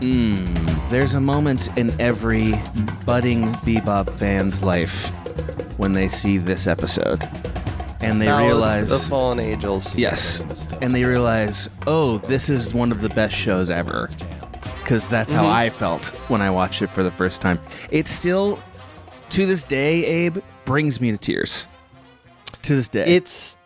There's a moment in every budding Bebop fan's life when they see this episode. And they realize... Ballad of Fallen Angels. Yes. And they realize, oh, this is one of the best shows ever. Because that's how I felt when I watched it for the first time. It still, to this day, Abe, brings me to tears. To this day. It's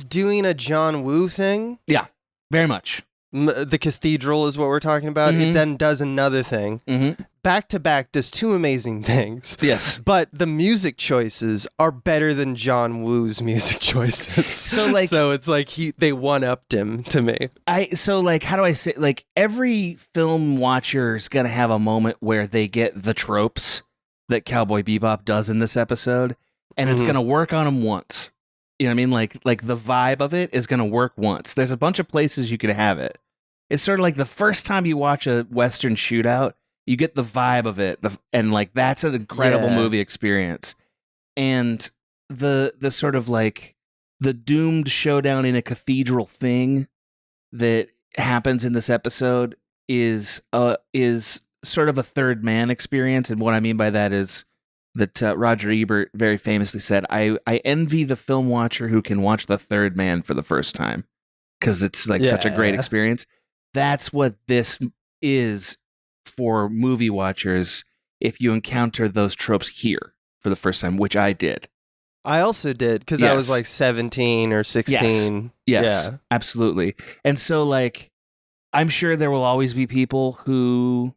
doing a John Woo thing. Yeah, very much. The Cathedral is what we're talking about. It then does another thing. Back to back does two amazing things. Yes. But the music choices are better than John Woo's music choices. So it's like they one-upped him to me. How do I say, like, every film watcher is going to have a moment where they get the tropes that Cowboy Bebop does in this episode, and it's going to work on them once. You know what I mean? Like the vibe of it is going to work once. There's a bunch of places you could have it. It's sort of like the first time you watch a Western shootout, you get the vibe of it, and like that's an incredible movie experience. And the sort of like the doomed showdown in a cathedral thing that happens in this episode is sort of a third man experience. And what I mean by that is that Roger Ebert very famously said, I envy the film watcher who can watch The Third Man for the first time, because it's like such a great experience. That's what this is for movie watchers if you encounter those tropes here for the first time, which I did. I also did, because I was like 17 or 16. Yes, absolutely. And so, like, I'm sure there will always be people who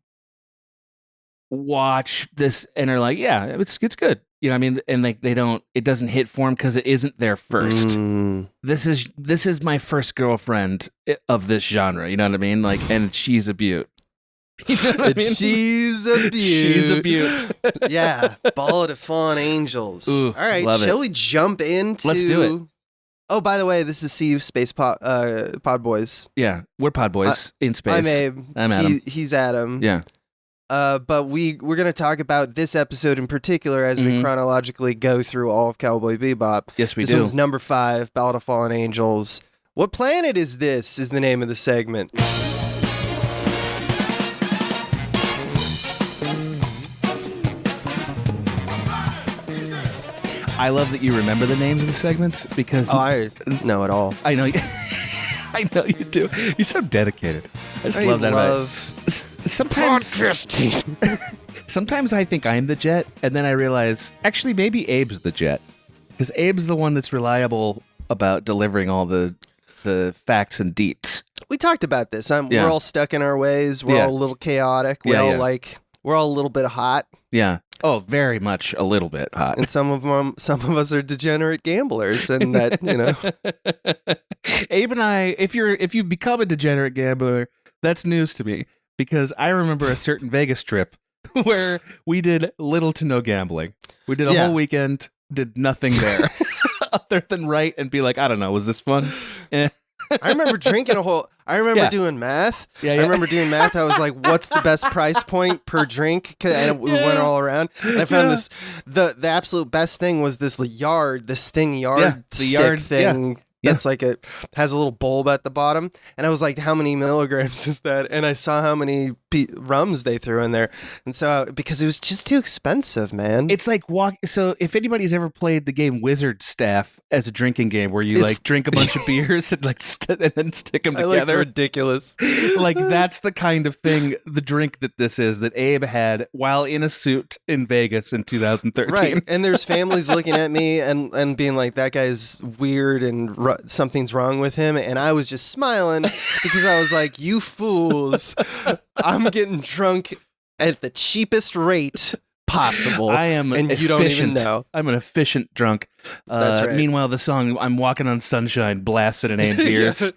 watch this and are like, yeah, it's good. You know what I mean? And like it doesn't hit for them because it isn't their first. This is my first girlfriend of this genre. You know what I mean? Like, and she's a beaut. You know what I mean? She's a beaut. She's a beaut. Yeah. Ballad of Fallen Angels. Ooh, all right. Shall we jump into... Let's do it. Oh, by the way, this is CU Space Podboys. Yeah. We're Podboys in space. I'm Abe. I'm Adam. He's Adam. Yeah. But we're going to talk about this episode in particular as we chronologically go through all of Cowboy Bebop. Yes, we do. This one's number 5, Ballad of Fallen Angels. What planet is this? Is the name of the segment. I love that you remember the names of the segments because... Oh, I know it all. I know. I know you do. You're so dedicated. I just love that about it. Sometimes I think I'm the jet, and then I realize, actually, maybe Abe's the jet. Because Abe's the one that's reliable about delivering all the facts and deets. We talked about this. We're all stuck in our ways. We're all a little chaotic. We're all a little bit hot. Yeah. Oh, very much a little bit hot. And some of us are degenerate gamblers, and that, you know. Abe and I, if you become a degenerate gambler, that's news to me, because I remember a certain Vegas trip where we did little to no gambling. We did a whole weekend, did nothing there other than write and be like, I don't know, was this fun? I remember drinking I remember doing math. I remember doing math. I was like, what's the best price point per drink? And we went all around. And I found this, the absolute best thing was this yard stick thing. That's like has a little bulb at the bottom. And I was like, how many milligrams is that? And I saw how many rums they threw in there. And so, because it was just too expensive, man. It's like so if anybody's ever played the game Wizard Staff as a drinking game where you like drink a bunch of beers and like and then stick them together. Ridiculous. Like that's the kind of thing, the drink that this is, that Abe had while in a suit in Vegas in 2013. Right. And there's families looking at me and being like, that guy's weird and something's wrong with him. And I was just smiling because I was like, you fools, I'm getting drunk at the cheapest rate possible. I am and efficient. You don't even know. I'm an efficient drunk. That's right. Meanwhile, the song "I'm Walking on Sunshine" blasted in Abe's ears.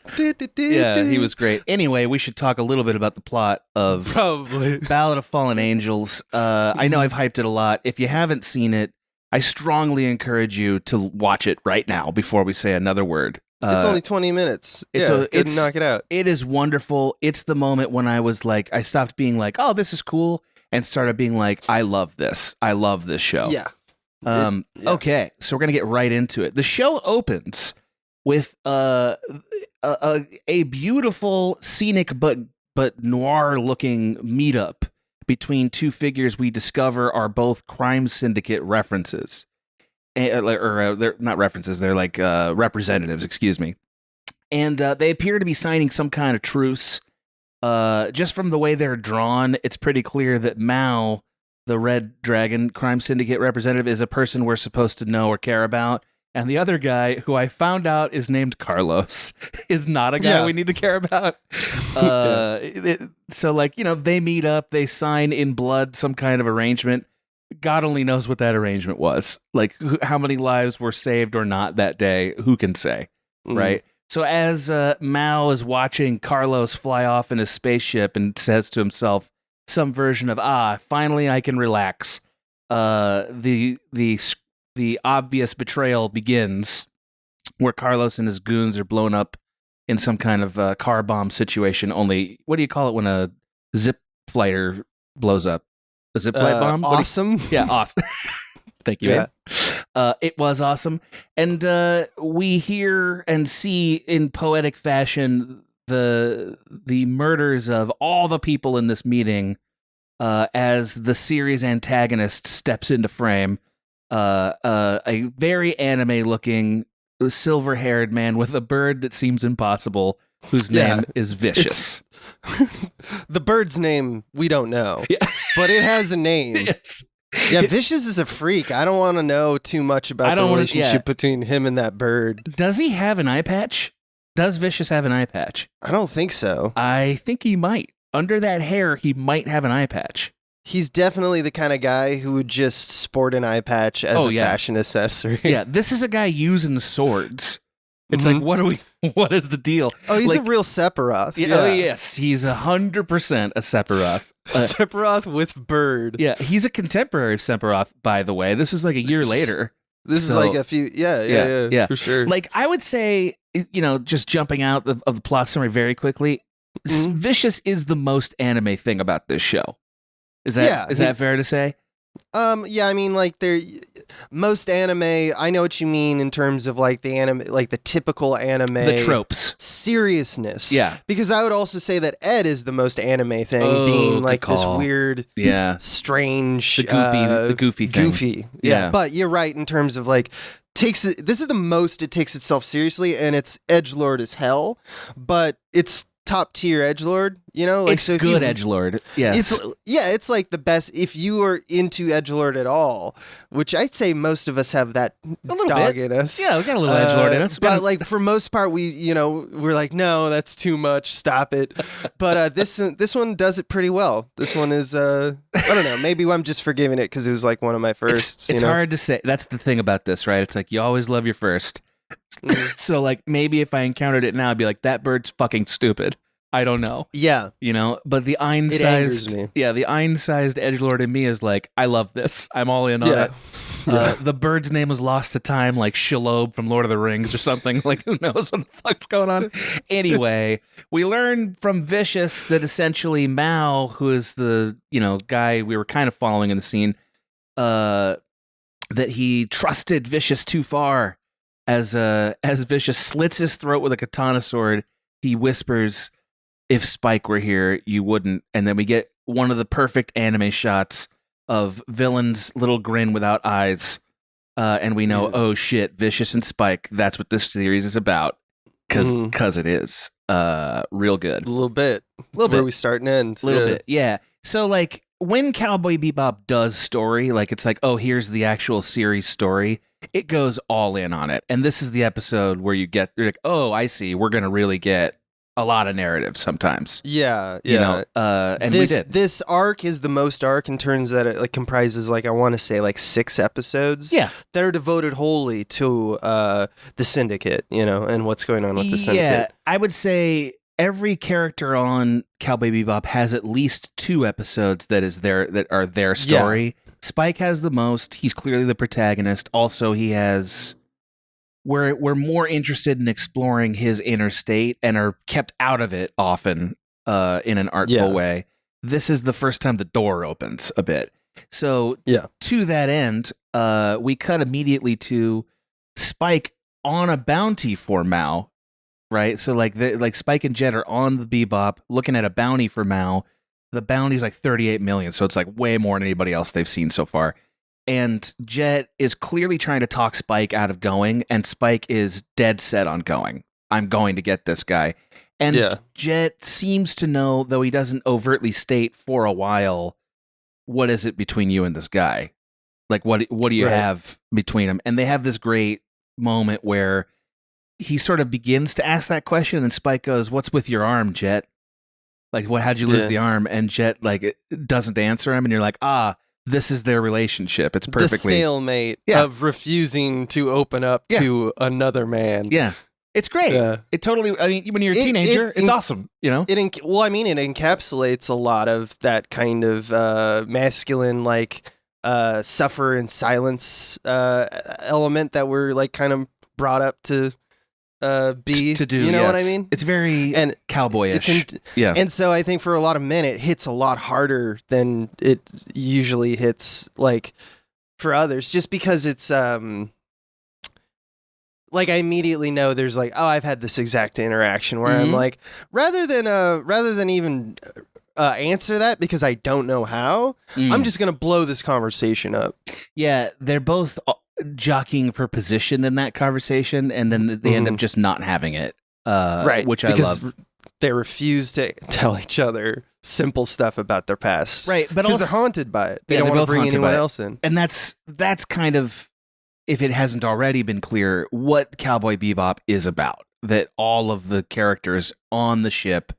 Yeah, he was great. Anyway, we should talk a little bit about the plot of Ballad of Fallen Angels. I know I've hyped it a lot. If you haven't seen it, I strongly encourage you to watch it right now before we say another word. It's only 20 minutes. It's knock it out. It is wonderful. It's the moment when I was like, I stopped being like, oh, this is cool, and started being like, I love this. I love this show. Yeah. Okay, so we're gonna get right into it. The show opens with a beautiful, scenic but but noir-looking meetup between two figures we discover are both crime syndicate references. They're not references, they're like representatives, excuse me. And they appear to be signing some kind of truce. Just from the way they're drawn, it's pretty clear that Mao, the Red Dragon crime syndicate representative, is a person we're supposed to know or care about. And the other guy, who I found out is named Carlos, is not a guy we need to care about. So, like, they meet up, they sign in blood some kind of arrangement. God only knows what that arrangement was. Like, how many lives were saved or not that day, who can say, right? So as Mao is watching Carlos fly off in his spaceship and says to himself some version of, finally I can relax, the obvious betrayal begins, where Carlos and his goons are blown up in some kind of car bomb situation. Only, what do you call it when a zip fighter blows up? A zip flight bomb? Awesome. Yeah, awesome. Thank you. Yeah. It was awesome. And we hear and see in poetic fashion the murders of all the people in this meeting as the series antagonist steps into frame. A very anime-looking, silver-haired man with a bird that seems impossible, whose name is Vicious. The bird's name we don't know, but it has a name. Yes. Yeah, Vicious is a freak. I don't want to know too much about the relationship between him and that bird. Does he have an eye patch? Does Vicious have an eye patch? I don't think so. I think he might. Under that hair, he might have an eye patch. He's definitely the kind of guy who would just sport an eye patch as a fashion accessory. Yeah, this is a guy using swords. It's like, what is the deal? Oh, he's a real Sephiroth. Yeah. Oh, yes, he's 100% a Sephiroth. Sephiroth with bird. Yeah, he's a contemporary of Sephiroth, by the way. This is like a year later. This is like a few, yeah, for sure. Like, I would say, just jumping out of the plot summary very quickly, Vicious is the most anime thing about this show. Is that fair to say? Yeah, I mean, like, most anime, I know what you mean in terms of like the anime, like the typical anime, the tropes, seriousness. Yeah, because I would also say that Ed is the most anime thing, being like this weird, strange, the goofy thing. Goofy, yeah. But you're right in terms of like this is the most it takes itself seriously, and it's edgelord as hell, but it's top tier edgelord, like, it's so good edgelord. Yes, it's like the best if you are into edgelord at all, which I'd say most of us have that dog in us. Yeah, we got a little edgelord in us, but like for most part, we're like, no, that's too much. Stop it. But this one does it pretty well. This one is I don't know. Maybe I'm just forgiving it because it was like one of my firsts. It's hard to say. That's the thing about this, right? It's like you always love your first. So like maybe if I encountered it now, I'd be like, that bird's fucking stupid. I don't know. Yeah. But the Ein-sized edgelord in me is like, I love this. I'm all in on it. The bird's name was lost to time, like Shelob from Lord of the Rings or something. Like, who knows what the fuck's going on? Anyway, we learn from Vicious that essentially Mao, who is the guy we were kind of following in the scene, that he trusted Vicious too far. As Vicious slits his throat with a katana sword, he whispers, "If Spike were here, you wouldn't." And then we get one of the perfect anime shots of Villain's little grin without eyes. And we know, oh shit, Vicious and Spike, that's what this series is about. Because it is. Real good. A little bit. That's where we start and end. A little bit, yeah. So, like, when Cowboy Bebop does story, like, it's like, oh, here's the actual series story. It goes all in on it. And this is the episode where you're like, oh, I see. We're going to really get a lot of narrative sometimes. Yeah. And we did. This arc is the most arc in terms that it like comprises like I want to say like 6 episodes. Yeah. That are devoted wholly to the Syndicate, and what's going on with the Syndicate. Yeah, I would say every character on Cowboy Bebop has at least 2 episodes that are their story. Yeah. Spike has the most. He's clearly the protagonist. Also, he has. We're more interested in exploring his inner state and are kept out of it often in an artful way. This is the first time the door opens a bit. So to that end, we cut immediately to Spike on a bounty for Mao, right? So like Spike and Jet are on the Bebop looking at a bounty for Mao. The bounty's like 38 million, so it's like way more than anybody else they've seen so far. And Jet is clearly trying to talk Spike out of going, and Spike is dead set on going. I'm going to get this guy. And Jet seems to know, though he doesn't overtly state for a while, what is it between you and this guy? Like, what do you have between them? And they have this great moment where he sort of begins to ask that question, and Spike goes, "What's with your arm, Jet? Like, how'd you lose the arm?" And Jet, like, doesn't answer him, and you're like, this is their relationship. It's perfectly... The stalemate of refusing to open up to another man. Yeah. It's great. Yeah. It totally... I mean, when you're a teenager, it's awesome, you know? It encapsulates a lot of that kind of masculine, like, suffer in silence element that we're, like, kind of brought up to be, to do, you know what I mean? It's very cowboyish. And so I think for a lot of men it hits a lot harder than it usually hits, like, for others, just because it's like, I immediately know there's like, I've had this exact interaction where I'm like, rather than even answer that because I don't know how, I'm just gonna blow this conversation up. Yeah, they're both jockeying for position in that conversation, and then they end up just not having it, which I love. They refuse to tell each other simple stuff about their past, right? But because they're haunted by it. They don't want to bring anyone else in, and that's kind of, if it hasn't already been clear, what Cowboy Bebop is about. That all of the characters on the ship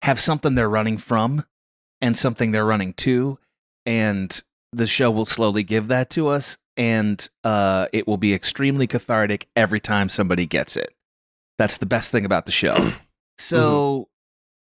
have something they're running from and something they're running to, and the show will slowly give that to us. And it will be extremely cathartic every time somebody gets it. That's the best thing about the show. So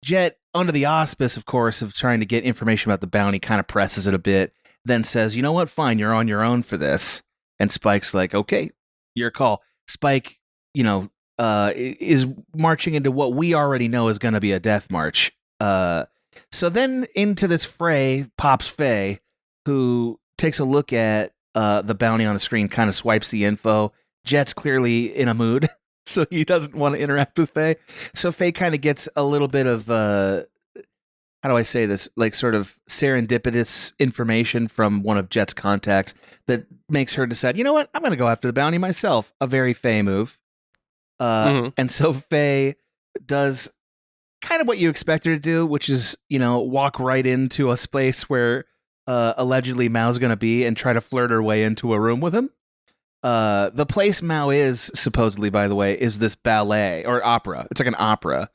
Jet, under the auspice, of course, of trying to get information about the bounty, kind of presses it a bit, then says, "You know what? Fine, you're on your own for this." And Spike's like, "Okay, your call." Spike, is marching into what we already know is going to be a death march. So then into this fray pops Faye, who takes a look at the bounty on the screen, kind of swipes the info. Jet's clearly in a mood, so he doesn't want to interact with Faye. So Faye kind of gets a little bit of, how do I say this, like sort of serendipitous information from one of Jet's contacts that makes her decide, you know what, I'm going to go after the bounty myself. A very Faye move. And so Faye does kind of what you expect her to do, which is, walk right into a space where allegedly Mao's going to be and try to flirt her way into a room with him. The place Mao is, supposedly, by the way, is this ballet or opera. It's like an opera.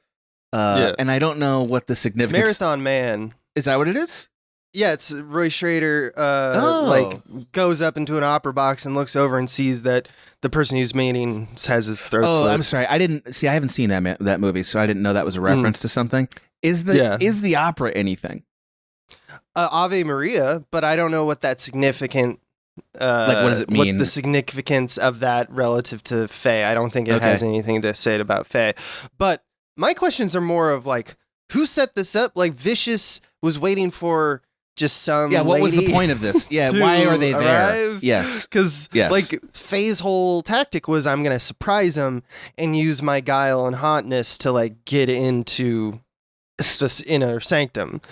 And I don't know what the significance... It's Marathon Man. Is that what it is? Yeah, it's Roy Schrader like goes up into an opera box and looks over and sees that the person he's meeting has his throat slit. I'm sorry. I haven't seen that movie, so I didn't know that was a reference to something. Is the opera anything? Ave Maria, but I don't know what that significant... like, what does it mean? What the significance of that relative to Faye. I don't think it has anything to say about Faye. But my questions are more of, like, who set this up? Like, Vicious was waiting for just some what was the point of this? Yeah, why are they there? Arrive? Yes. Because, like, Faye's whole tactic was, I'm going to surprise him and use my guile and hotness to, like, get into this inner sanctum.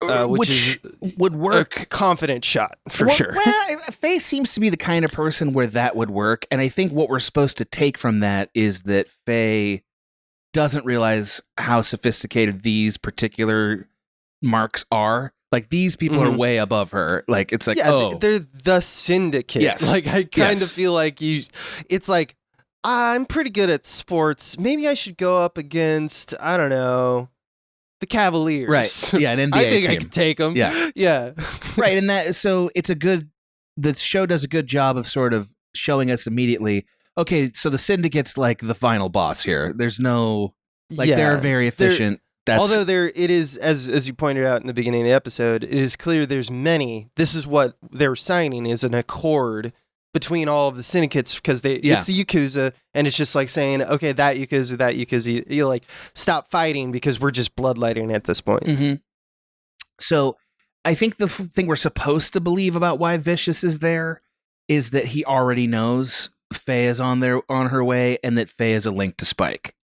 Which would work. A confident shot, for sure. Well, Faye seems to be the kind of person where that would work. And I think what we're supposed to take from that is that Faye doesn't realize how sophisticated these particular marks are. Like, these people are way above her. Like, it's like, they're the syndicate. Yes. Like, I kind of feel like it's like, I'm pretty good at sports. Maybe I should go up against, I don't know, the Cavaliers. Right. Yeah, an NBA I think team. I could take them. Yeah. Yeah. Right. And so the show does a good job of sort of showing us immediately, okay, so the syndicate's like the final boss here. There's no, they're very efficient. Although it is, as you pointed out in the beginning of the episode, it is clear there's many. This is what they're signing, is an accord between all of the syndicates, because it's the Yakuza, and it's just like saying, okay, that Yakuza, you like, stop fighting because we're just bloodletting at this point. Mm-hmm. So I think the thing we're supposed to believe about why Vicious is there is that he already knows Faye is on her way, and that Faye is a link to Spike.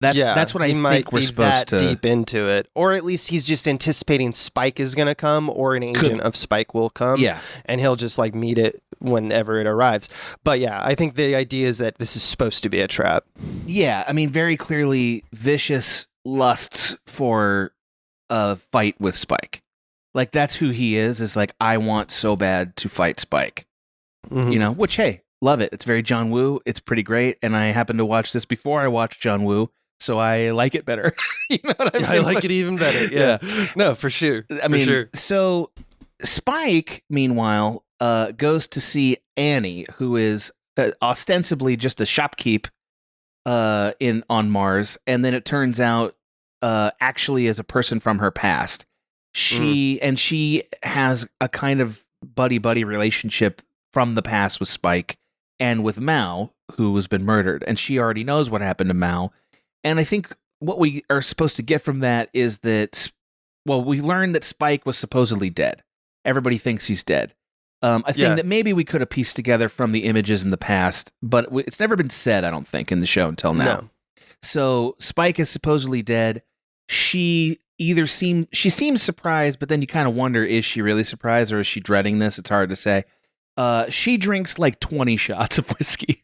That's what I think we're supposed to deep into it, or at least he's just anticipating Spike is going to come, or an agent of Spike will come. Yeah, and he'll just like meet it whenever it arrives. But yeah, I think the idea is that this is supposed to be a trap. Yeah, I mean, very clearly, Vicious lusts for a fight with Spike. Like that's who he is. Is like I want so bad to fight Spike. You know, which hey, love it. It's very John Woo. It's pretty great, and I happened to watch this before I watched John Woo. So I like it better. You know what I mean? I like it even better. Yeah. No, for sure. I mean, so Spike, meanwhile, goes to see Annie, who is ostensibly just a shopkeep on Mars, and then it turns out actually is a person from her past. She has a kind of buddy-buddy relationship from the past with Spike and with Mao, who has been murdered, and she already knows what happened to Mao. And I think what we are supposed to get from that is that, well, we learned that Spike was supposedly dead. Everybody thinks he's dead. A thing that maybe we could have pieced together from the images in the past, but it's never been said, I don't think, in the show until now. No. So Spike is supposedly dead. She seems surprised, but then you kind of wonder, is she really surprised or is she dreading this? It's hard to say. She drinks like 20 shots of whiskey.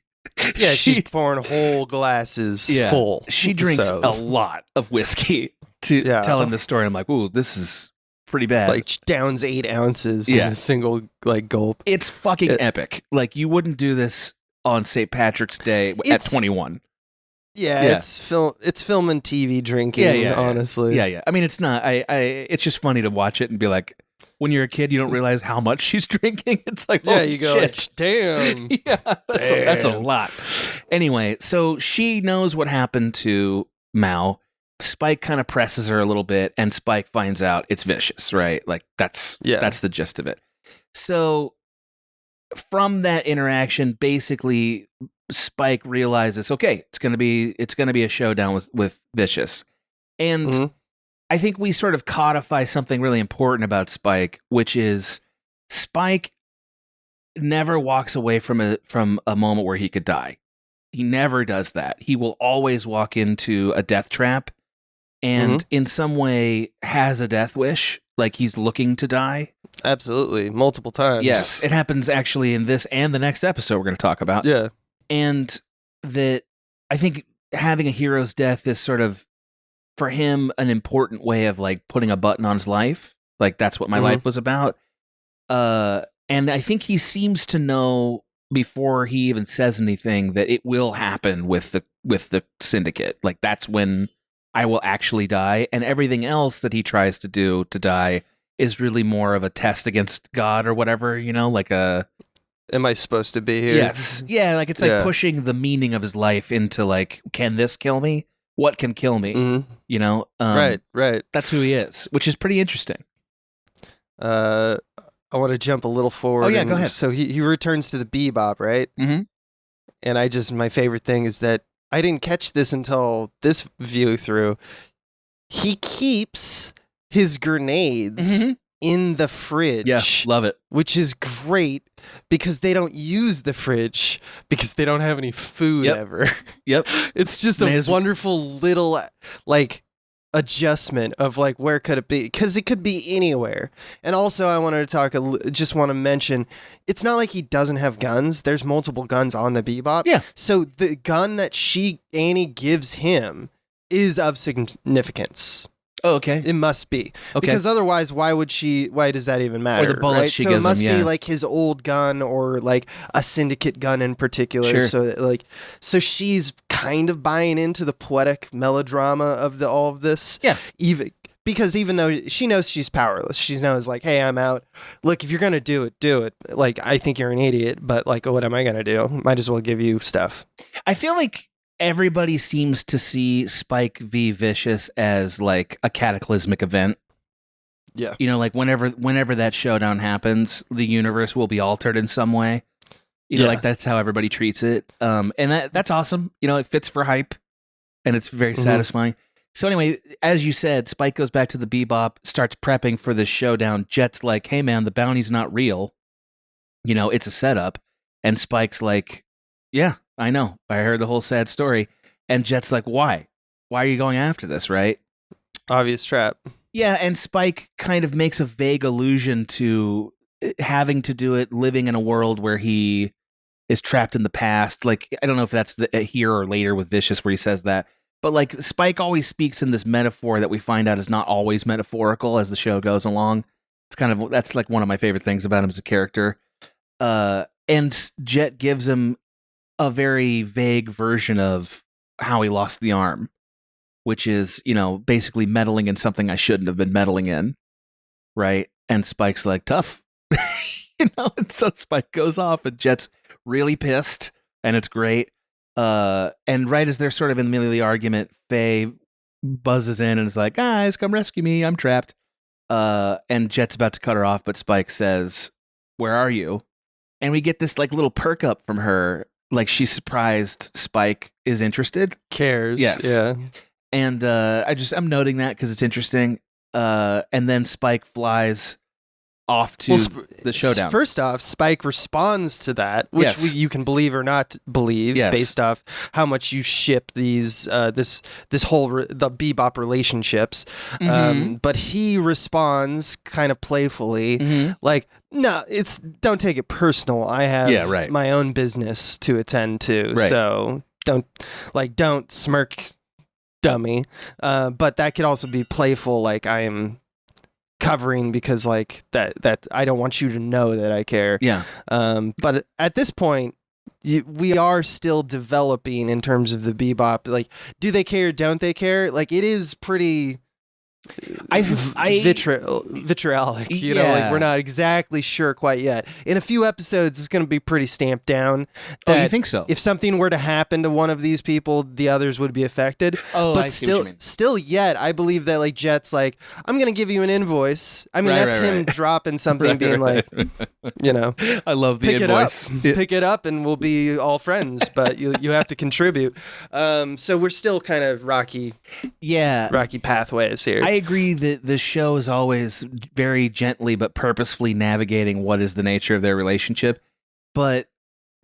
Yeah, she's pouring whole glasses full. She drinks a lot of whiskey to telling the story. I'm like, ooh, this is pretty bad. Like downs 8 ounces in a single like gulp. It's fucking epic. Like you wouldn't do this on St. Patrick's Day at 21. Yeah, it's film and TV drinking. Honestly, yeah. I mean, it's not. It's just funny to watch it and be like, when you're a kid, you don't realize how much she's drinking. It's like, you go, like, damn. That's a lot. Anyway, so she knows what happened to Mao. Spike kind of presses her a little bit, and Spike finds out it's Vicious, right? Like that's the gist of it. So from that interaction, basically, Spike realizes, okay, it's gonna be a showdown with Vicious, and I think we sort of codify something really important about Spike, which is Spike never walks away from a moment where he could die. He never does that. He will always walk into a death trap and in some way has a death wish, like he's looking to die. Absolutely. Multiple times. Yes. It happens actually in this and the next episode we're going to talk about. Yeah. And that I think having a hero's death is sort of, for him, an important way of like putting a button on his life. Like that's what my life was about. And I think he seems to know before he even says anything that it will happen with the syndicate. Like that's when I will actually die. And everything else that he tries to do to die is really more of a test against God or whatever, you know, like a... Am I supposed to be here? Yes. Yeah, like it's like pushing the meaning of his life into like, can this kill me? What can kill me? You know? Right. That's who he is, which is pretty interesting. I want to jump a little forward. Oh, yeah, go ahead. So he returns to the Bebop, right? Mm-hmm. And my favorite thing is that I didn't catch this until this view through. He keeps his grenades in the fridge. Yeah, love it. Which is great because they don't use the fridge because they don't have any food ever. Yep. It's just a wonderful little like adjustment of like where could it be, because it could be anywhere. And also I wanted to just want to mention, it's not like he doesn't have guns. There's multiple guns on the Bebop. Yeah. So the gun that Annie gives him is of significance. Oh, okay. It must be. Okay. Because otherwise, why does that even matter? Or the bullets she gives him, so it must be like his old gun or like a syndicate gun in particular. Sure. So she's kind of buying into the poetic melodrama of all of this. Yeah. Even though she knows she's powerless, she knows like, hey, I'm out. Look, if you're gonna do it, do it. Like, I think you're an idiot, but like, what am I gonna do? Might as well give you stuff. I feel like everybody seems to see Spike v. Vicious as like a cataclysmic event. Yeah. You know, like whenever that showdown happens, the universe will be altered in some way. You know, like that's how everybody treats it. And that's awesome. You know, it fits for hype and it's very satisfying. So anyway, as you said, Spike goes back to the Bebop, starts prepping for this showdown. Jet's like, hey man, the bounty's not real. You know, it's a setup. And Spike's like, yeah, I know. I heard the whole sad story. And Jet's like, why? why are you going after this, right? Obvious trap. Yeah, and Spike kind of makes a vague allusion to having to do it, living in a world where he is trapped in the past. Like, I don't know if that's here or later with Vicious where he says that, but like Spike always speaks in this metaphor that we find out is not always metaphorical as the show goes along. It's kind of, that's like one of my favorite things about him as a character. And Jet gives him a very vague version of how he lost the arm, which is, basically meddling in something I shouldn't have been meddling in, right? And Spike's like, tough. And so Spike goes off and Jet's really pissed, and it's great. And right as they're sort of in the middle of the argument, Faye buzzes in and is like, guys, come rescue me, I'm trapped. And Jet's about to cut her off, but Spike says, where are you? And we get this like little perk up from her, like she's surprised Spike is interested. Cares. Yes. Yeah. And I'm noting that because it's interesting. And then Spike flies off to the showdown. First off, Spike responds to that, which you can believe or not believe, based off how much you ship these this whole the Bebop relationships. But he responds kind of playfully, like, "No, don't take it personal. I have my own business to attend to, so don't smirk, dummy." But that could also be playful, like I am covering because like that I don't want you to know that I care. But at this point we are still developing in terms of the Bebop, like, do they care, don't they care? Like, it is pretty vitriolic, like we're not exactly sure quite yet. In a few episodes it's going to be pretty stamped down. Oh, you think so? If something were to happen to one of these people, the others would be affected. Oh, but I see what you mean. Still yet I believe that like Jet's like, I'm going to give you an invoice. I mean, that's him dropping something, being like, I love the invoice. Pick it up and we'll be all friends, but you have to contribute. So we're still kind of rocky pathways here. I agree that the show is always very gently but purposefully navigating what is the nature of their relationship. But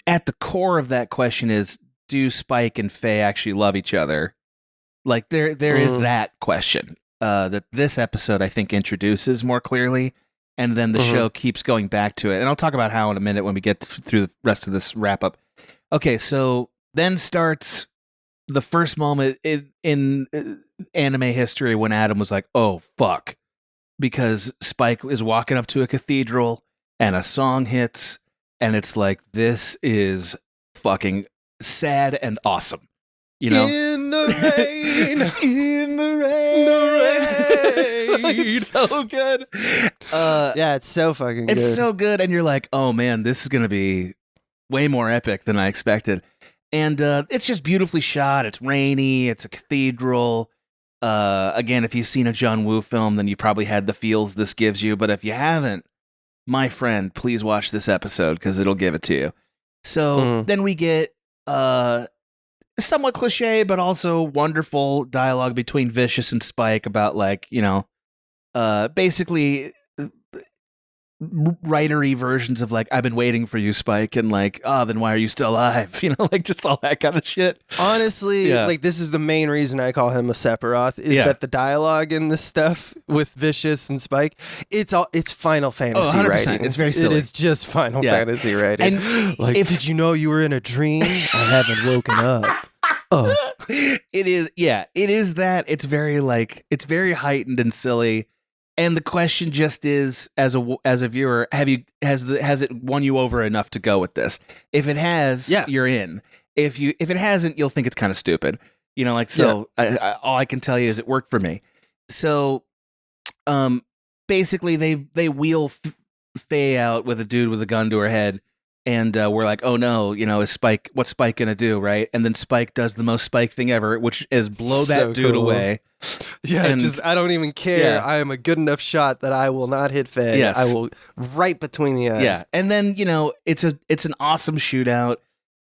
at the core of that question is, do Spike and Faye actually love each other? Like, there is that question that this episode, I think, introduces more clearly. And then the show keeps going back to it. And I'll talk about how in a minute when we get through the rest of this wrap up. Okay, so then starts the first moment in anime history when Adam was like, oh, fuck. Because Spike is walking up to a cathedral and a song hits and it's like, this is fucking sad and awesome. In the rain. In the rain. It's so good. It's so fucking good. It's so good. And you're like, oh man, this is going to be way more epic than I expected. And it's just beautifully shot. It's rainy. It's a cathedral. Again, if you've seen a John Woo film, then you probably had the feels this gives you. But if you haven't, my friend, please watch this episode because it'll give it to you. So then we get somewhat cliche, but also wonderful dialogue between Vicious and Spike about, like, basically writery versions of like, I've been waiting for you, Spike, and like, oh, then why are you still alive? Like just all that kind of shit. Honestly, like, this is the main reason I call him a Sephiroth, is that the dialogue in this stuff with Vicious and Spike, it's Final Fantasy writing. It's very silly. It is just Final Fantasy writing. And like, did you know you were in a dream? I haven't woken up. Oh, it is that. It's very like, it's very heightened and silly. And the question just is, as a viewer, has it won you over enough to go with this? If it has, you're in. If it hasn't, you'll think it's kind of stupid. All I can tell you is it worked for me. So, basically they wheel Faye out with a dude with a gun to her head, and we're like, oh no, what's Spike gonna do, right? And then Spike does the most Spike thing ever, which is blow that dude away. I don't even care. I am a good enough shot that I will not hit Faye. Yes. I will right between the eyes. Yeah, and then it's an awesome shootout.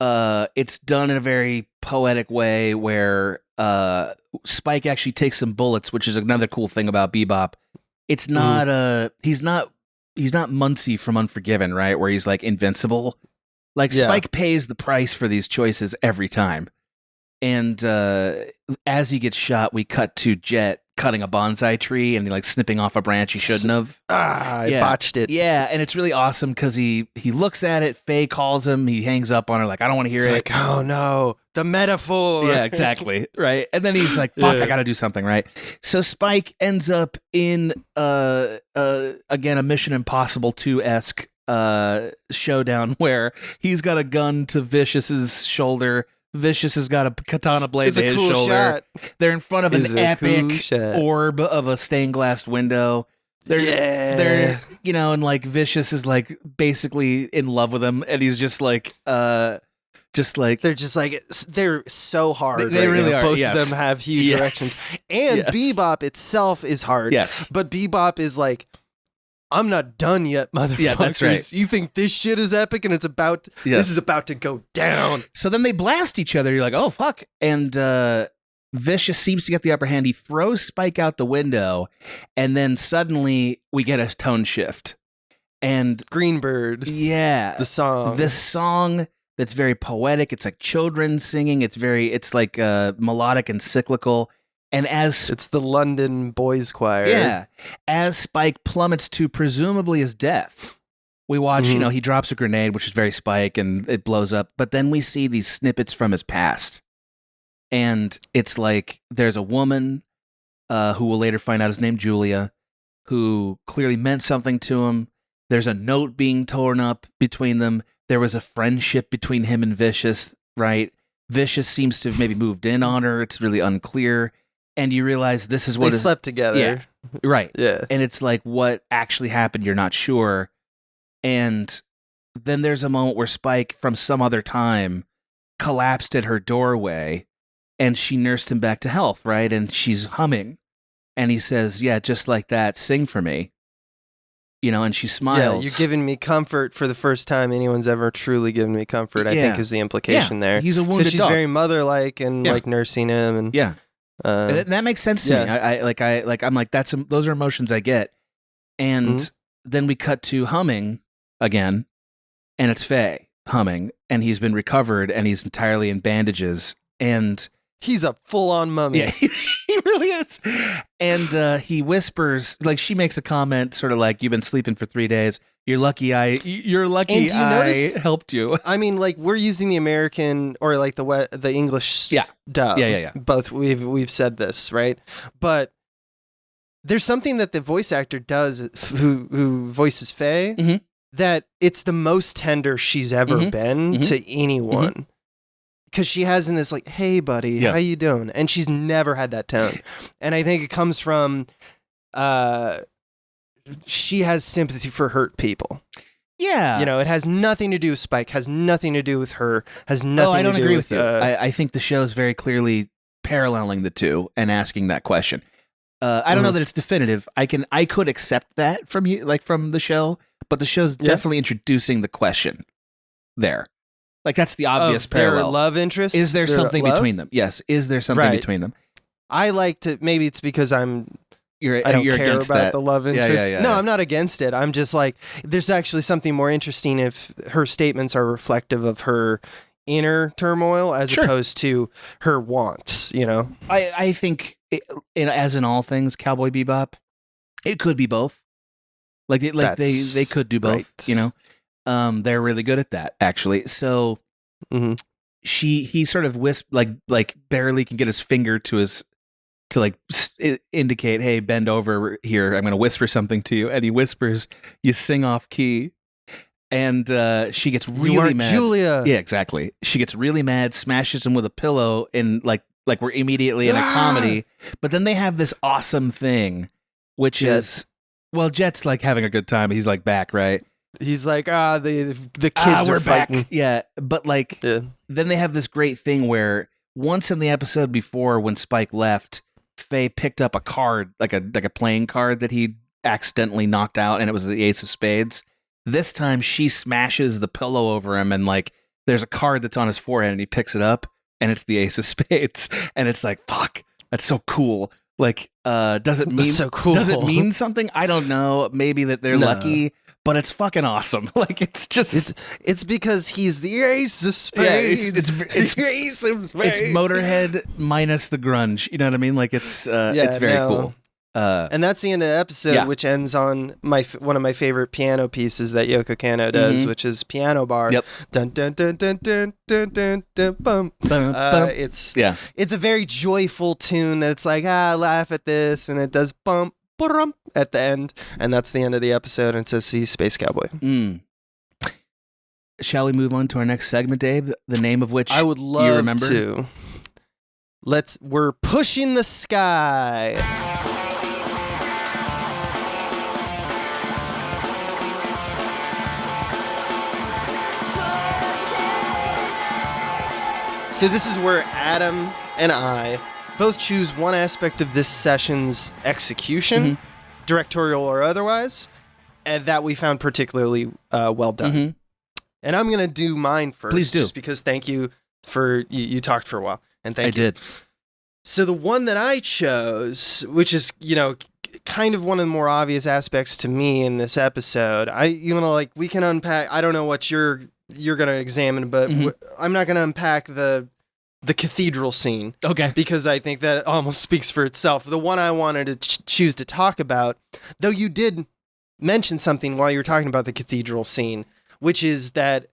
It's done in a very poetic way where Spike actually takes some bullets, which is another cool thing about Bebop. It's not he's not Muncie from Unforgiven, right? Where he's like invincible. Like Spike pays the price for these choices every time. And as he gets shot, we cut to Jet cutting a bonsai tree and like snipping off a branch he shouldn't have. I botched it. Yeah, and it's really awesome because he looks at it. Faye calls him. He hangs up on her like, I don't want to hear it. Like, oh no, the metaphor. Yeah, exactly. Right. And then he's like, fuck, I got to do something. Right. So Spike ends up in again a Mission Impossible 2-esque showdown where he's got a gun to Vicious's shoulder. Vicious has got a katana blade to his shoulder. Shot. They're in front of an epic orb of a stained glass window. They're and like Vicious is like basically in love with him, and he's just like they're so hard. They really are. Both of them have huge erections, and Bebop itself is hard. Yes, but Bebop is like, I'm not done yet, motherfuckers. Yeah, that's right. You think this shit is epic and it's about this is about to go down. So then they blast each other. You're like, oh fuck. And Vicious seems to get the upper hand. He throws Spike out the window, and then suddenly we get a tone shift. And Greenbird. Yeah. The song. This song that's very poetic. It's like children singing. It's like melodic and cyclical. And it's the London Boys Choir. Yeah. As Spike plummets to presumably his death, we watch, he drops a grenade, which is very Spike, and it blows up. But then we see these snippets from his past. And it's like there's a woman who we'll later find out is named Julia, who clearly meant something to him. There's a note being torn up between them. There was a friendship between him and Vicious, right? Vicious seems to have maybe moved in on her. It's really unclear. And you realize this is what they slept together. Yeah, right. Yeah. And it's like what actually happened, you're not sure. And then there's a moment where Spike, from some other time, collapsed at her doorway and she nursed him back to health, right? And she's humming. And he says, yeah, just like that, sing for me. And she smiles. Yeah, you're giving me comfort for the first time anyone's ever truly given me comfort, I think is the implication there. He's a wounded dog. She's very mother-like and like nursing him. And that makes sense to me. I'm like, those are emotions I get. And then we cut to humming again, and it's Faye humming, and he's been recovered, and he's entirely in bandages, and he's a full-on mummy. Yeah, he really is. And he whispers, like she makes a comment, sort of like, "You've been sleeping for 3 days. You're lucky I helped you." I mean, like we're using the American or like the English dub. Yeah. Both we've said this, right? But there's something that the voice actor does who voices Faye that it's the most tender she's ever been to anyone. Because she has in this like, hey buddy, how you doing? And she's never had that tone. And I think it comes from she has sympathy for hurt people. Yeah. It has nothing to do with Spike, has nothing to do with her, has nothing I don't to do agree with you. I think the show is very clearly paralleling the two and asking that question. I don't know that it's definitive. I could accept that from you, like from the show, but the show's definitely introducing the question there. Like that's the obvious parallel. Their love interest? Is there something between them? Yes. Is there something between them? I like to. Maybe it's because I don't care about that. The love interest. Yeah, no, I'm not against it. I'm just like, there's actually something more interesting if her statements are reflective of her inner turmoil as opposed to her wants. I think, as in all things, Cowboy Bebop, it could be both. Like they could do both. Right. They're really good at that, actually. So he sort of like barely can get his finger to indicate, hey, bend over here. I'm going to whisper something to you. And he whispers, you sing off key. And she gets really mad. Julia. Yeah, exactly. She gets really mad, smashes him with a pillow, and like we're immediately in a comedy. But then they have this awesome thing, which is, Jet's like having a good time. He's like back, right? He's like, the kids are fighting. Back. Yeah, but then they have this great thing where once in the episode before, when Spike left, Faye picked up a card, like a playing card that he accidentally knocked out, and it was the Ace of Spades. This time, she smashes the pillow over him, and like there's a card that's on his forehead, and he picks it up, and it's the Ace of Spades, and it's like, fuck, that's so cool. Like, does it mean so cool? Does it mean something? I don't know. Maybe that they're lucky. but it's fucking awesome. Like it's just it's because he's the ace of spades. It's the ace of spades. It's Motorhead minus the grunge. You know what I mean? Like it's very cool. And that's the end of the episode, which ends on one of my favorite piano pieces that Yoko Kanno does, which is Piano Bar. Yep. Dun dun dun dun dun dun dun dun bum. It's a very joyful tune that it's like laugh at this, and it does bump at the end, and that's the end of the episode. And it says "See Space Cowboy." Shall we move on to our next segment, Abe? The name of which I would love you remember? to. We're pushing the sky. So this is where Adam and I both choose one aspect of this session's execution, directorial or otherwise, and that we found particularly well done. And I'm going to do mine first. Please do. Just because thank you for, you talked for a while, and thank you. I did. So the one that I chose, which is, kind of one of the more obvious aspects to me in this episode, we can unpack, I don't know what you're going to examine, but I'm not going to unpack the cathedral scene. Okay. Because I think that almost speaks for itself. The one I wanted to choose to talk about, though you did mention something while you were talking about the cathedral scene, which is that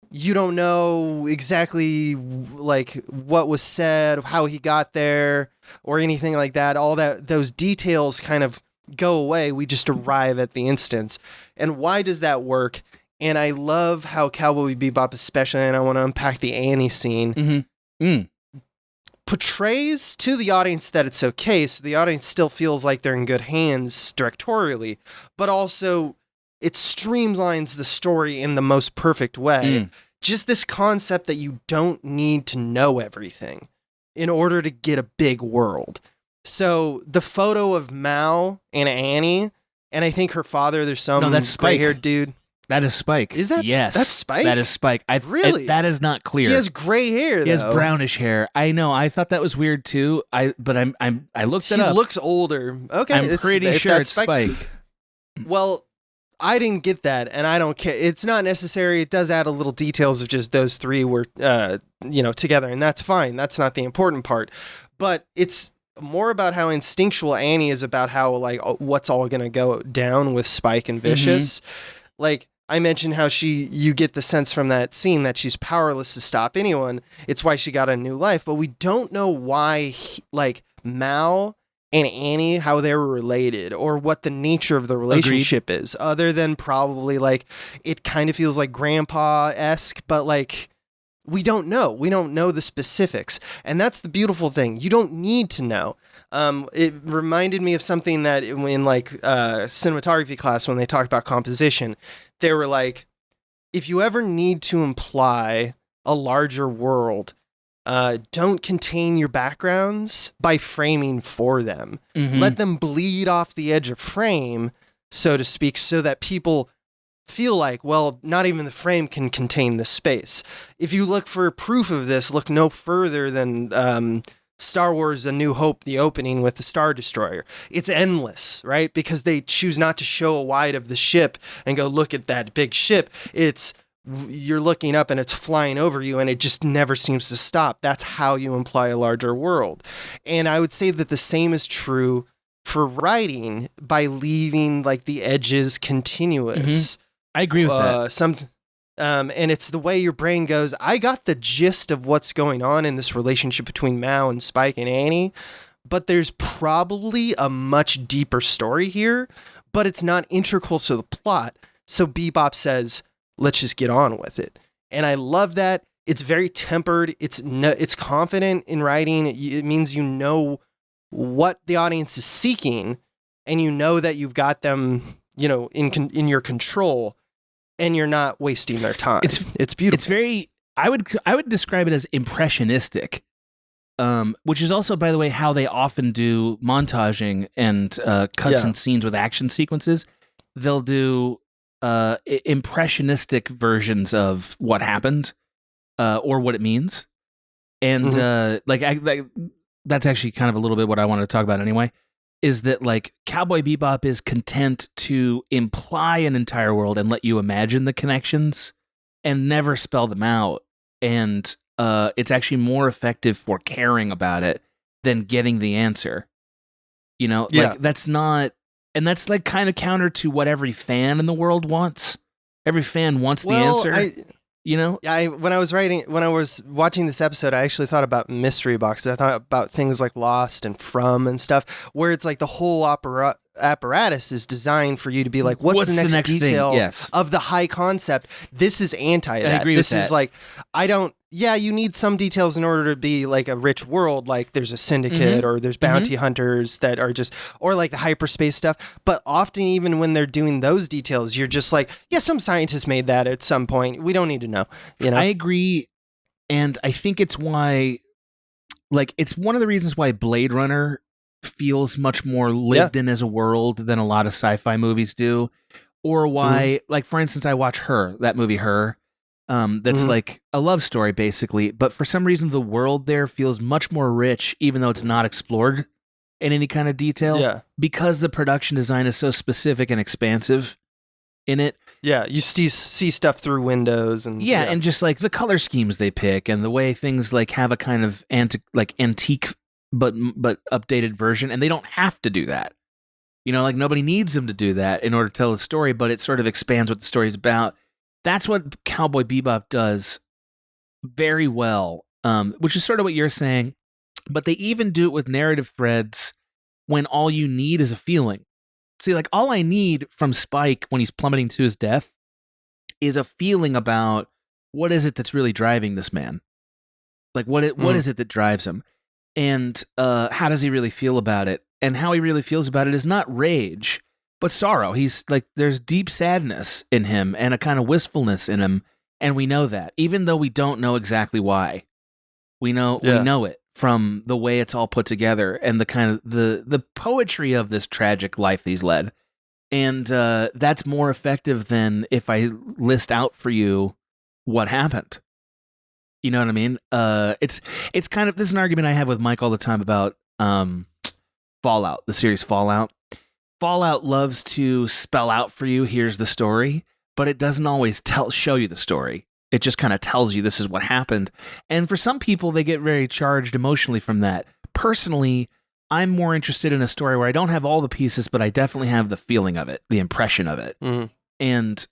you don't know exactly what was said, how he got there, or anything like that. All those details kind of go away. We just arrive at the instance. And why does that work? And I love how Cowboy Bebop, especially, and I want to unpack the Annie scene, portrays to the audience that it's okay, so the audience still feels like they're in good hands directorially, but also it streamlines the story in the most perfect way. Just this concept that you don't need to know everything in order to get a big world. So the photo of Mao and Annie, and I think her father, there's some gray-haired dude. That is Spike. Is that? Yes. That's Spike? That is Spike. Really? That is not clear. He has gray hair, though. He has brownish hair. I know. I thought that was weird, too. I looked it up. He looks older. Okay. I'm pretty sure it's Spike. Well, I didn't get that, and I don't care. It's not necessary. It does add a little details of just those three were, together, and that's fine. That's not the important part. But it's more about how instinctual Annie is about how, what's all going to go down with Spike and Vicious. I mentioned how you get the sense from that scene that she's powerless to stop anyone. It's why she got a new life, but we don't know why, Mao and Annie, how they were related or what the nature of the relationship is, other than probably it kind of feels like grandpa-esque, but we don't know. We don't know the specifics. And that's the beautiful thing. You don't need to know. It reminded me of something that in cinematography class, when they talked about composition, they were like, if you ever need to imply a larger world, don't contain your backgrounds by framing for them. Let them bleed off the edge of frame, so to speak, so that people feel like, well, not even the frame can contain the space. If you look for proof of this, look no further than Star Wars A New Hope, the opening with the Star Destroyer. It's endless, right? Because they choose not to show a wide of the ship and go, look at that big ship. You're looking up and it's flying over you, and it just never seems to stop. That's how you imply a larger world. And I would say that the same is true for writing by leaving the edges continuous. I agree with that. And it's the way your brain goes, I got the gist of what's going on in this relationship between Mao and Spike and Annie, but there's probably a much deeper story here, but it's not integral to the plot. So Bebop says, let's just get on with it. And I love that. It's very tempered. It's confident in writing. It means you know what the audience is seeking, and you know that you've got them, in your control, and you're not wasting their time. It's beautiful. It's very, I would describe it as impressionistic, which is also, by the way, how they often do montaging and cuts and scenes with action sequences. They'll do impressionistic versions of what happened or what it means. And that's actually kind of a little bit what I wanted to talk about anyway. is that like Cowboy Bebop is content to imply an entire world and let you imagine the connections and never spell them out. And it's actually more effective for caring about it than getting the answer. You know, like that's not, and that's like kind of counter to what every fan in the world wants. Every fan wants the answer. You know, when I was watching this episode, I actually thought about mystery boxes. I thought about things like Lost and From and stuff, where it's like the whole apparatus is designed for you to be like, what's the next detail of the high concept? This is anti that. I agree with that. This is like, you need some details in order to be like a rich world, like there's a syndicate or there's bounty hunters that are just, or like the hyperspace stuff. But often, even when they're doing those details, you're just like, yeah, some scientist made that at some point. We don't need to know. You know, I agree. And I think it's why, like, it's one of the reasons why Blade Runner feels much more lived in as a world than a lot of sci-fi movies do. Or why, like, for instance, I watch that movie, Her. That's like a love story, basically. But for some reason, the world there feels much more rich, even though it's not explored in any kind of detail. Yeah. Because the production design is so specific and expansive in it. Yeah, you see stuff through windows. And and just like the color schemes they pick and the way things like have a kind of antique but updated version. And they don't have to do that. You know, like nobody needs them to do that in order to tell the story, but it sort of expands what the story is about. That's what Cowboy Bebop does very well, which is sort of what you're saying. But they even do it with narrative threads when all you need is a feeling. See, like all I need from Spike when he's plummeting to his death is a feeling about what is it that's really driving this man. Like what is it that drives him? And how does he really feel about it? And how he really feels about it is not rage, but sorrow. He's like, there's deep sadness in him and a kind of wistfulness in him. And we know that, even though we don't know exactly why. We know it from the way it's all put together and the kind of the poetry of this tragic life he's led. And that's more effective than if I list out for you what happened. You know what I mean? It's kind of, this is an argument I have with Mike all the time about Fallout, the series Fallout. Fallout loves to spell out for you, here's the story, but it doesn't always show you the story. It just kind of tells you this is what happened. And for some people, they get very charged emotionally from that. Personally, I'm more interested in a story where I don't have all the pieces, but I definitely have the feeling of it, the impression of it. And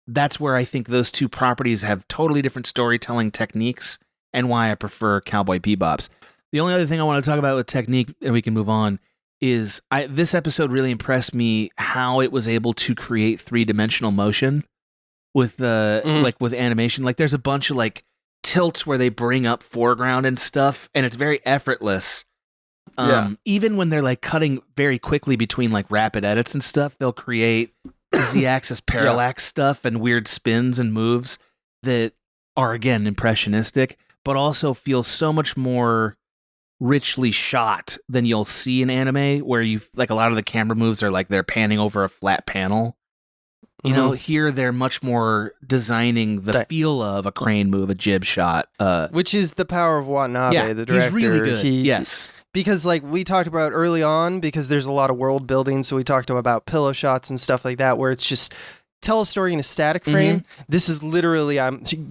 that's where I think those two properties have totally different storytelling techniques and why I prefer Cowboy Bebop's. The only other thing I want to talk about with technique, and we can move on, is this episode really impressed me how it was able to create three-dimensional motion with like with animation. Like there's a bunch of like tilts where they bring up foreground and stuff, and it's very effortless. Even when they're like cutting very quickly between like rapid edits and stuff, they'll create Z-axis parallax stuff and weird spins and moves that are again impressionistic, but also feel so much more richly shot than you'll see in anime, where you like a lot of the camera moves are like they're panning over a flat panel. You know, here they're much more designing the feel of a crane move, a jib shot. Which is the power of Watanabe, the director. He's really good. Yes. Because like we talked about early on, because there's a lot of world building, so we talked about pillow shots and stuff like that, where it's just tell a story in a static frame. This is literally,